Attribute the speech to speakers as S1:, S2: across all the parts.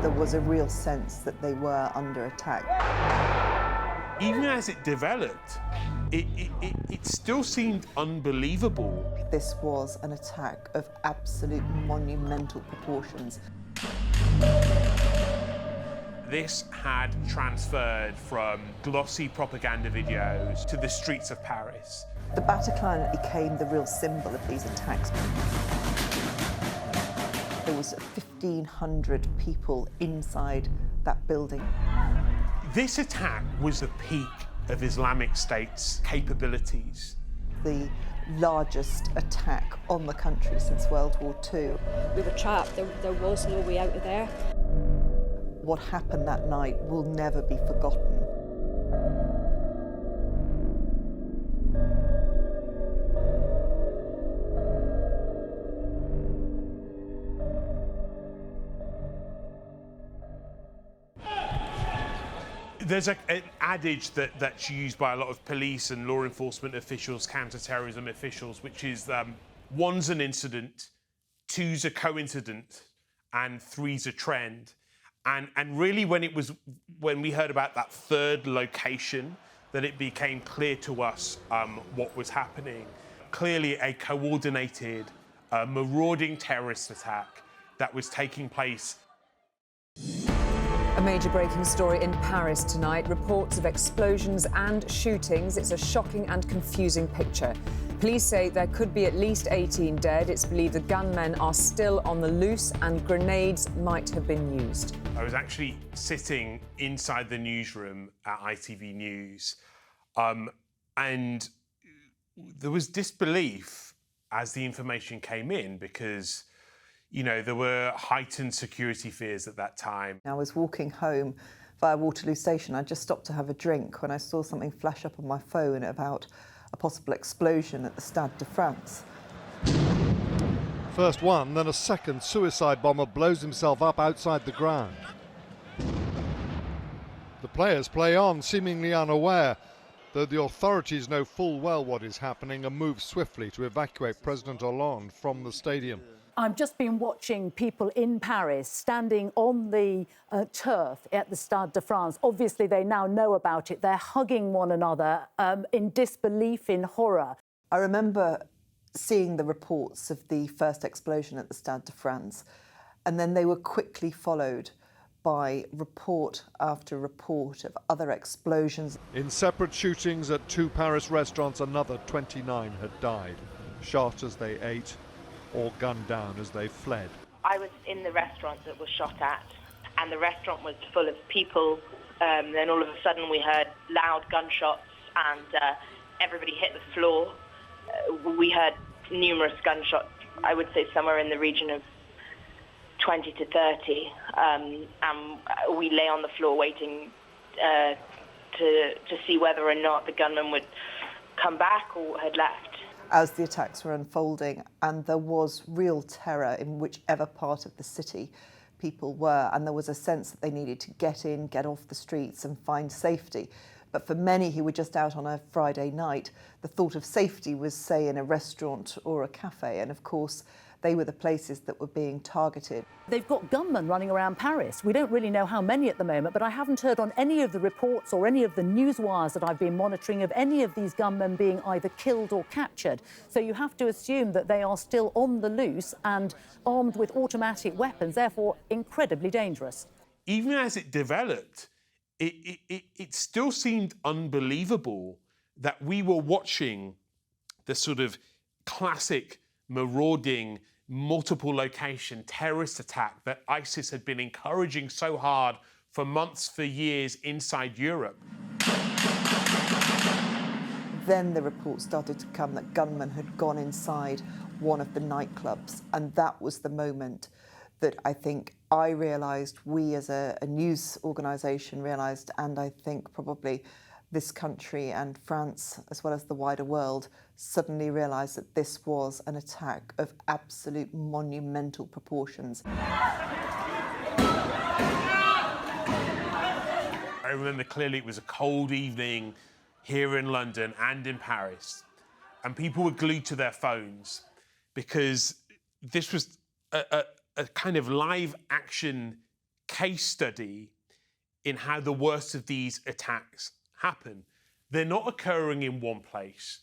S1: There was a real sense that they were under attack.
S2: Even as it developed, it still seemed unbelievable.
S1: This was an attack of absolute monumental proportions.
S2: This had transferred from glossy propaganda videos to the streets of Paris.
S1: The Bataclan became the real symbol of these attacks. There was 1,500 people inside that building.
S2: This attack was the peak of Islamic State's capabilities.
S1: The largest attack on the country since World War II.
S3: We were trapped. There was no way out of there.
S1: What happened that night will never be forgotten.
S2: There's an adage that's used by a lot of police and law enforcement officials, counter-terrorism officials, which is one's an incident, two's a coincidence, and three's a trend. And really, when we heard about that third location, that it became clear to us what was happening. Clearly, a coordinated, marauding terrorist attack that was taking place.
S4: A major breaking story in Paris tonight. Reports of explosions and shootings. It's a shocking and confusing picture. Police say there could be at least 18 dead. It's believed the gunmen are still on the loose and grenades might have been used.
S2: I was actually sitting inside the newsroom at ITV News, and there was disbelief as the information came in because, you know, there were heightened security fears at that time.
S1: I was walking home via Waterloo Station. I just stopped to have a drink when I saw something flash up on my phone about a possible explosion at the Stade de France.
S5: First one, then a second suicide bomber blows himself up outside the ground. The players play on, seemingly unaware, though the authorities know full well what is happening and move swiftly to evacuate President Hollande from the stadium.
S6: I've just been watching people in Paris standing on the turf at the Stade de France. Obviously, they now know about it. They're hugging one another in disbelief, in horror.
S1: I remember seeing the reports of the first explosion at the Stade de France, and then they were quickly followed by report after report of other explosions.
S5: In separate shootings at two Paris restaurants, another 29 had died, shot as they ate or gunned down as they fled.
S7: I was in the restaurant that was shot at, and the restaurant was full of people. Then all of a sudden we heard loud gunshots and everybody hit the floor. We heard numerous gunshots, I would say somewhere in the region of 20 to 30, and we lay on the floor waiting to see whether or not the gunman would come back or had left.
S1: As the attacks were unfolding, and there was real terror in whichever part of the city people were, and there was a sense that they needed to get in, get off the streets and find safety. But for many who were just out on a Friday night, the thought of safety was, say, in a restaurant or a cafe, and of course they were the places that were being targeted.
S6: They've got gunmen running around Paris. We don't really know how many at the moment, but I haven't heard on any of the reports or any of the news wires that I've been monitoring of any of these gunmen being either killed or captured. So you have to assume that they are still on the loose and armed with automatic weapons, therefore incredibly dangerous.
S2: Even as it developed, it still seemed unbelievable that we were watching the sort of classic marauding, multiple location terrorist attack that ISIS had been encouraging so hard for months, for years inside Europe.
S1: Then the reports started to come that gunmen had gone inside one of the nightclubs, and that was the moment that I think I realised, we as a news organisation realised, and I think probably this country and France, as well as the wider world, suddenly realised that this was an attack of absolute monumental proportions.
S2: I remember clearly it was a cold evening here in London and in Paris, and people were glued to their phones because this was a kind of live action case study in how the worst of these attacks happen. They're not occurring in one place.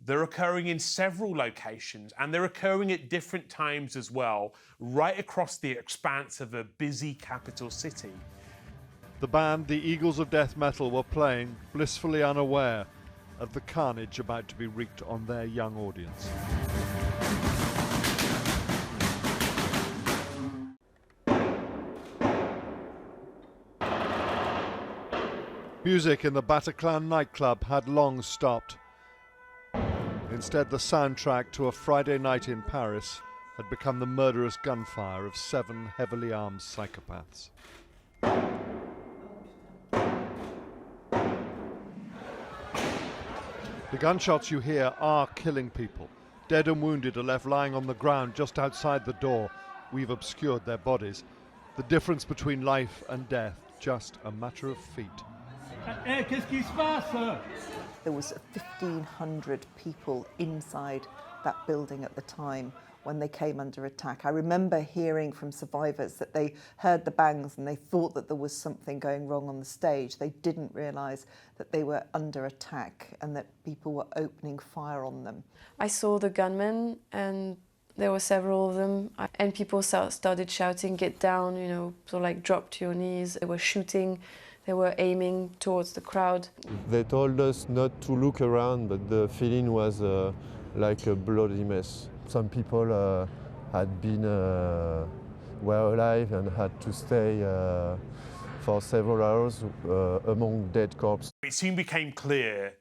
S2: They're occurring in several locations, and they're occurring at different times as well, right across the expanse of a busy capital city.
S5: The band, the Eagles of Death Metal, were playing, blissfully unaware of the carnage about to be wreaked on their young audience. Music in the Bataclan nightclub had long stopped. Instead, the soundtrack to a Friday night in Paris had become the murderous gunfire of 7 heavily armed psychopaths. The gunshots you hear are killing people. Dead and wounded are left lying on the ground just outside the door. We've obscured their bodies. The difference between life and death, just a matter of feet.
S1: There was 1,500 people inside that building at the time when they came under attack. I remember hearing from survivors that they heard the bangs and they thought that there was something going wrong on the stage. They didn't realise that they were under attack and that people were opening fire on them.
S8: I saw the gunmen, and there were several of them, and people started shouting, "Get down," you know, so like drop to your knees. They were shooting. They were aiming towards the crowd.
S9: They told us not to look around, but the feeling was like a bloody mess. Some people were alive and had to stay for several hours among dead corpses.
S2: It soon became clear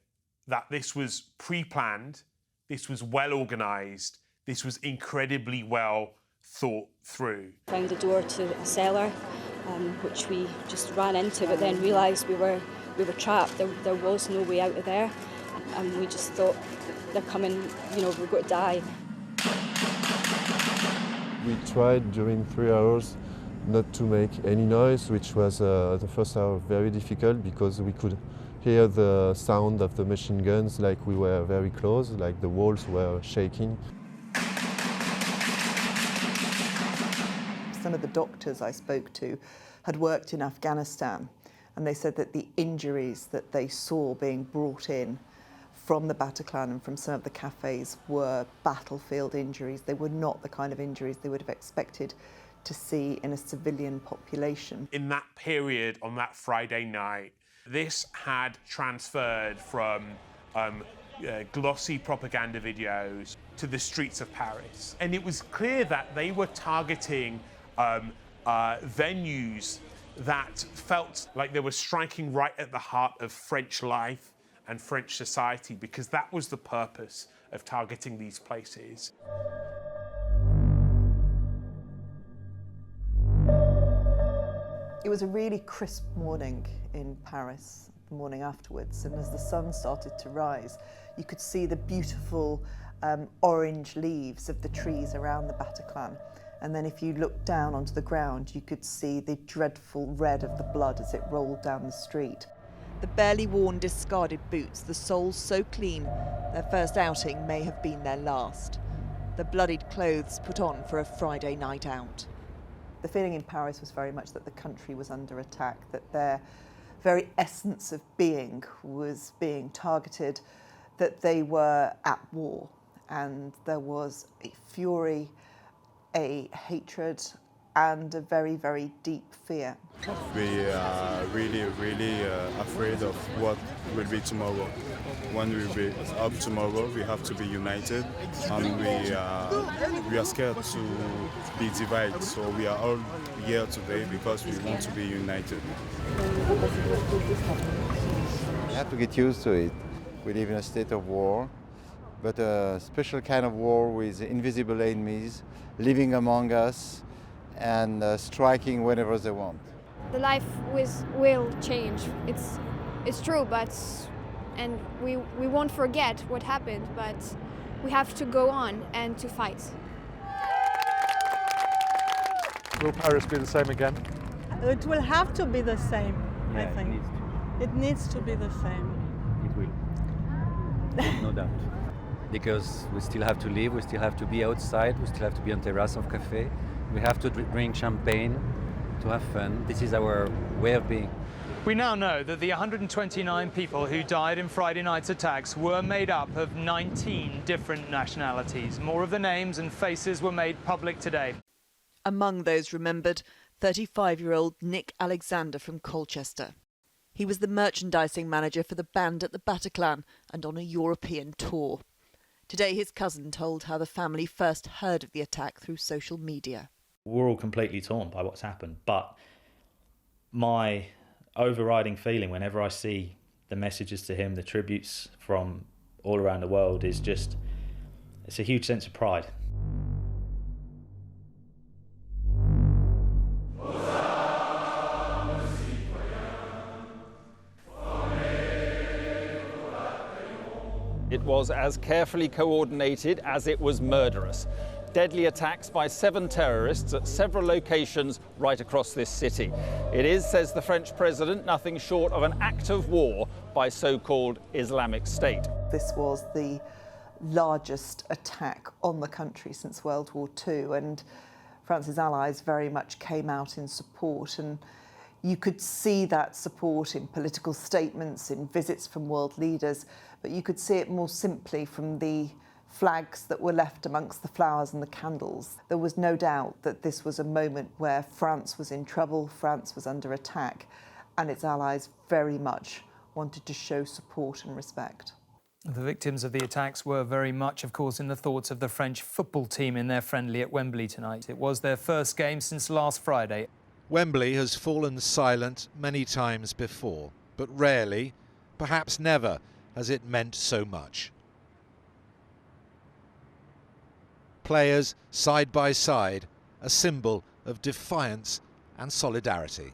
S2: that this was pre-planned, this was well organised, this was incredibly well thought through.
S3: Found a door to a cellar, which we just ran into, but then realised we were trapped. There was no way out of there, and we just thought, they're coming, you know, we're going to die.
S9: We tried during 3 hours not to make any noise, which was the first hour very difficult because we could hear the sound of the machine guns like we were very close, like the walls were shaking.
S1: Some of the doctors I spoke to had worked in Afghanistan, and they said that the injuries that they saw being brought in from the Bataclan and from some of the cafes were battlefield injuries. They were not the kind of injuries they would have expected to see in a civilian population.
S2: In that period, on that Friday night, this had transferred from glossy propaganda videos to the streets of Paris. And it was clear that they were targeting venues that felt like they were striking right at the heart of French life and French society, because that was the purpose of targeting these places.
S1: It was a really crisp morning in Paris, the morning afterwards, and as the sun started to rise, you could see the beautiful orange leaves of the trees around the Bataclan. And then if you looked down onto the ground, you could see the dreadful red of the blood as it rolled down the street. The barely worn, discarded boots, the soles so clean, their first outing may have been their last. The bloodied clothes put on for a Friday night out. The feeling in Paris was very much that the country was under attack, that their very essence of being was being targeted, that they were at war, and there was a fury, a hatred, and a very, very deep fear.
S10: We are really afraid of what will be tomorrow. When we will be up tomorrow, we have to be united, and we are scared to be divided. So we are all here today because we want to be united.
S11: We have to get used to it. We live in a state of war, but a special kind of war with invisible enemies living among us and striking whenever they want.
S12: The life will change. It's true, and we won't forget what happened, but we have to go on and to fight.
S5: Will Paris be the same again?
S13: It will have to be the same, I think. It needs to be the same.
S14: It will. No doubt. Because we still have to live, we still have to be outside, we still have to be on terrace of cafe, we have to drink champagne, to have fun. This is our way of being.
S15: We now know that the 129 people who died in Friday night's attacks were made up of 19 different nationalities. More of the names and faces were made public today.
S16: Among those remembered, 35-year-old Nick Alexander from Colchester. He was the merchandising manager for the band at the Bataclan and on a European tour. Today his cousin told how the family first heard of the attack through social media.
S17: We're all completely torn by what's happened, but my overriding feeling whenever I see the messages to him, the tributes from all around the world, is just, it's a huge sense of pride.
S18: It was as carefully coordinated as it was murderous. Deadly attacks by 7 terrorists at several locations right across this city. It is, says the French president, nothing short of an act of war by so-called Islamic State.
S1: This was the largest attack on the country since World War II, and France's allies very much came out in support, and you could see that support in political statements, in visits from world leaders, but you could see it more simply from the flags that were left amongst the flowers and the candles. There was no doubt that this was a moment where France was in trouble, France was under attack, and its allies very much wanted to show support and respect.
S15: The victims of the attacks were very much, of course, in the thoughts of the French football team in their friendly at Wembley tonight. It was their first game since last Friday.
S19: Wembley has fallen silent many times before, but rarely, perhaps never, has it meant so much. Players side by side, a symbol of defiance and solidarity.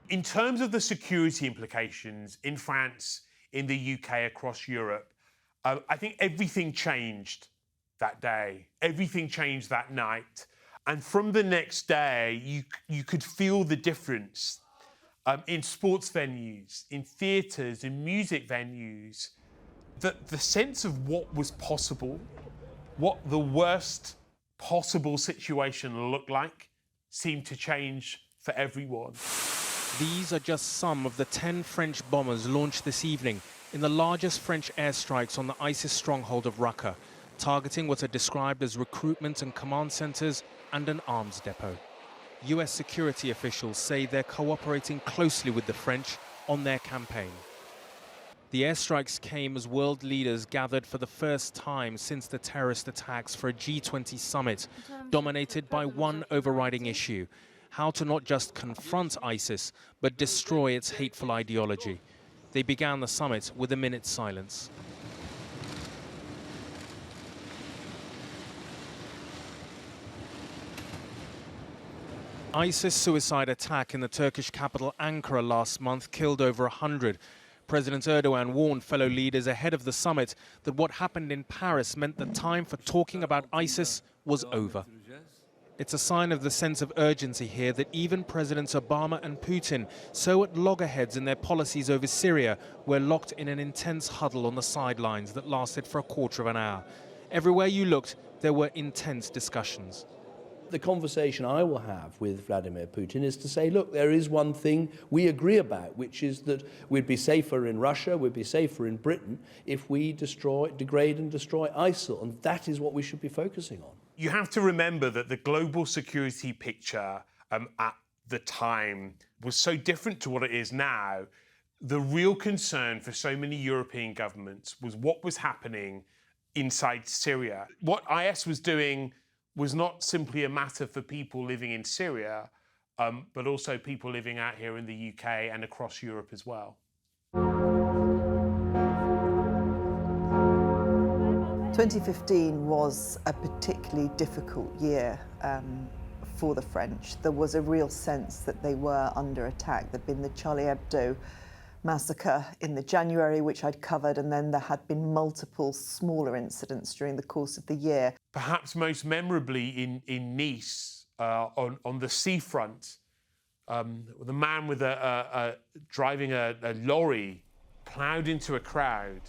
S2: In terms of the security implications in France, in the UK, across Europe, I think everything changed that day. Everything changed that night. And from the next day, you could feel the difference in sports venues, in theatres, in music venues. The sense of what was possible, what the worst possible situation looked like, seemed to change for everyone.
S20: These are just some of the 10 French bombers launched this evening in the largest French airstrikes on the ISIS stronghold of Raqqa, targeting what are described as recruitment and command centres and an arms depot. US security officials say they're cooperating closely with the French on their campaign. The airstrikes came as world leaders gathered for the first time since the terrorist attacks for a G20 summit, dominated by one overriding issue: how to not just confront ISIS, but destroy its hateful ideology. They began the summit with a minute's silence. ISIS suicide attack in the Turkish capital Ankara last month killed over 100. President Erdogan warned fellow leaders ahead of the summit that what happened in Paris meant the time for talking about ISIS was over. It's a sign of the sense of urgency here that even Presidents Obama and Putin, so at loggerheads in their policies over Syria, were locked in an intense huddle on the sidelines that lasted for a quarter of an hour. Everywhere you looked, there were intense discussions.
S21: The conversation I will have with Vladimir Putin is to say, look, there is one thing we agree about, which is that we'd be safer in Russia, we'd be safer in Britain if we degrade and destroy ISIL, and that is what we should be focusing on.
S2: You have to remember that the global security picture at the time was so different to what it is now. The real concern for so many European governments was what was happening inside Syria. What IS was doing was not simply a matter for people living in Syria, but also people living out here in the UK and across Europe as well.
S1: 2015 was a particularly difficult year for the French. There was a real sense that they were under attack. There'd been the Charlie Hebdo massacre in the January, which I'd covered, and then there had been multiple smaller incidents during the course of the year.
S2: Perhaps most memorably in Nice, on the seafront, the man with driving a lorry ploughed into a crowd,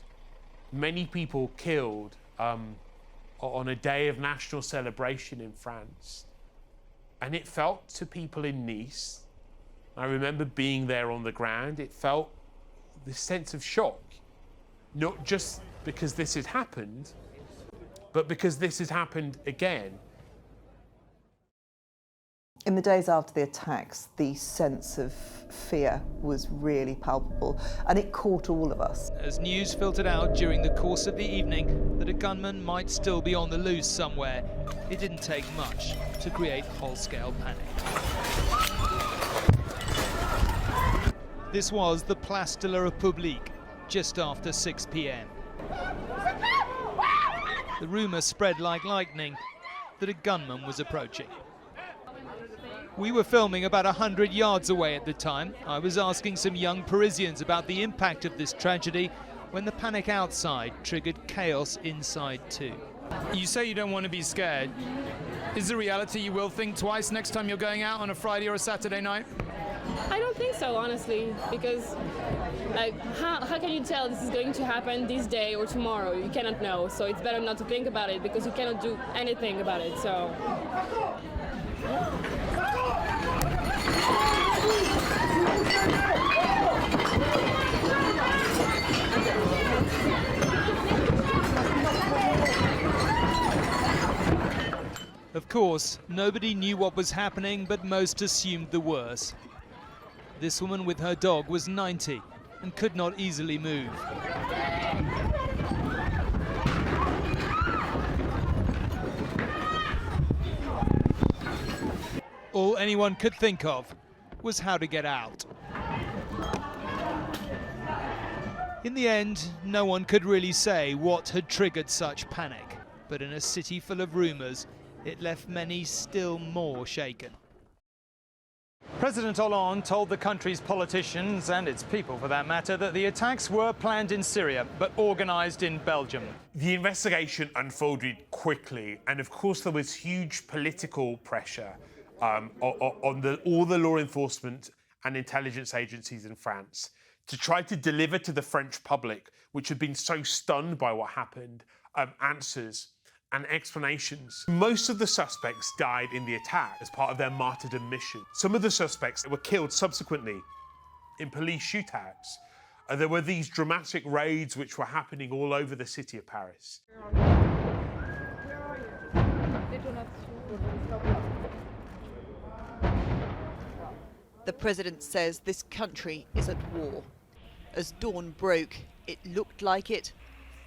S2: many people killed on a day of national celebration in France. And it felt to people in Nice, I remember being there on the ground, it felt this sense of shock. Not just because this had happened, but because this had happened again.
S1: In the days after the attacks, the sense of fear was really palpable, and it caught all of us.
S15: As news filtered out during the course of the evening that a gunman might still be on the loose somewhere, it didn't take much to create whole-scale panic. This was the Place de la République, just after 6 p.m. The rumour spread like lightning that a gunman was approaching. We were filming about 100 yards away at the time. I was asking some young Parisians about the impact of this tragedy when the panic outside triggered chaos inside too.
S4: You say you don't want to be scared. Is the reality you will think twice next time you're going out on a Friday or a Saturday night?
S22: I don't think so, honestly, because like, how can you tell this is going to happen this day or tomorrow? You cannot know, so it's better not to think about it because you cannot do anything about it, so...
S15: Of course, nobody knew what was happening, but most assumed the worst. This woman with her dog was 90 and could not easily move. All anyone could think of was how to get out. In the end, no one could really say what had triggered such panic, but in a city full of rumours, it left many still more shaken. President Hollande told the country's politicians, and its people for that matter, that the attacks were planned in Syria, but organised in Belgium.
S2: The investigation unfolded quickly, and of course there was huge political pressure on all the law enforcement and intelligence agencies in France to try to deliver to the French public, which had been so stunned by what happened, answers and explanations. Most of the suspects died in the attack as part of their martyrdom mission. Some of the suspects were killed subsequently in police shootouts. There were these dramatic raids which were happening all over the city of Paris.
S16: The president says this country is at war. As dawn broke, it looked like it,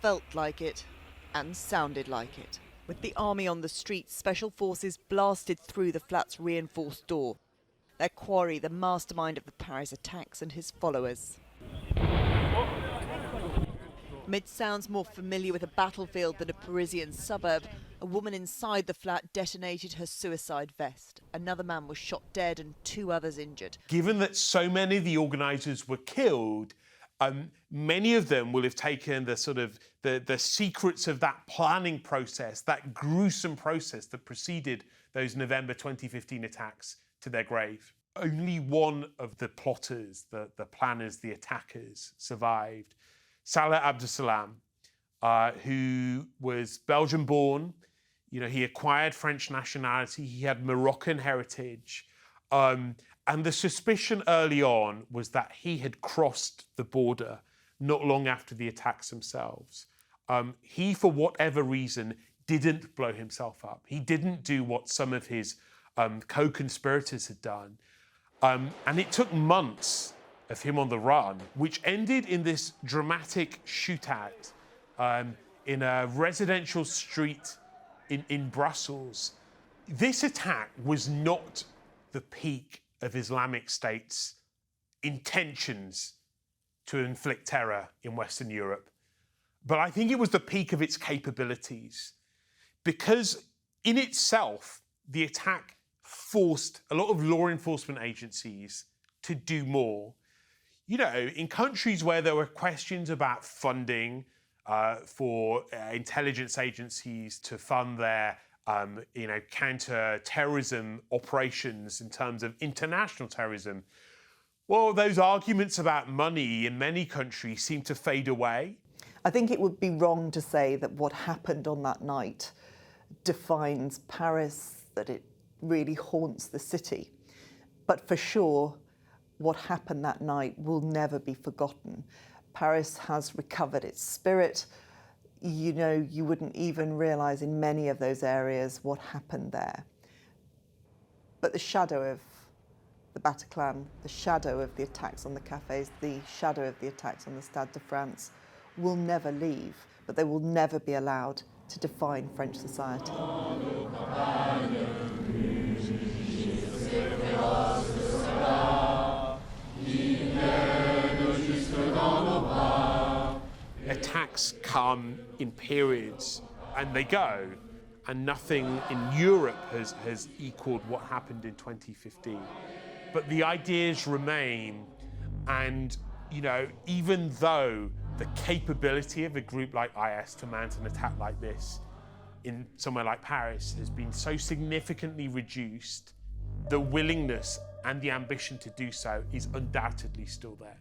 S16: felt like it, and sounded like it. With the army on the streets, special forces blasted through the flat's reinforced door. Their quarry, the mastermind of the Paris attacks, and his followers. Amid sounds more familiar with a battlefield than a Parisian suburb, a woman inside the flat detonated her suicide vest. Another man was shot dead and 2 others injured.
S2: Given that so many of the organisers were killed, many of them will have taken the secrets of that planning process, that gruesome process that preceded those November 2015 attacks, to their grave. Only one of the plotters, the planners, the attackers survived. Salah Abdeslam, who was Belgian-born. You know, he acquired French nationality. He had Moroccan heritage. And the suspicion early on was that he had crossed the border not long after the attacks themselves. He, for whatever reason, didn't blow himself up. He didn't do what some of his co-conspirators had done. And it took months of him on the run, which ended in this dramatic shootout in a residential street in Brussels. This attack was not the peak of Islamic State's intentions to inflict terror in Western Europe. But I think it was the peak of its capabilities, because in itself, the attack forced a lot of law enforcement agencies to do more. You know, in countries where there were questions about funding for intelligence agencies to fund their counter-terrorism operations in terms of international terrorism, well, those arguments about money in many countries seem to fade away.
S1: I think it would be wrong to say that what happened on that night defines Paris, that it really haunts the city. But for sure, what happened that night will never be forgotten. Paris has recovered its spirit. You know, you wouldn't even realise in many of those areas what happened there. But the shadow of the Bataclan, the shadow of the attacks on the cafes, the shadow of the attacks on the Stade de France will never leave, but they will never be allowed to define French society.
S2: Attacks come in periods and they go, and nothing in Europe has equaled what happened in 2015. But the ideas remain, and you know, even though the capability of a group like IS to mount an attack like this in somewhere like Paris has been so significantly reduced, the willingness and the ambition to do so is undoubtedly still there.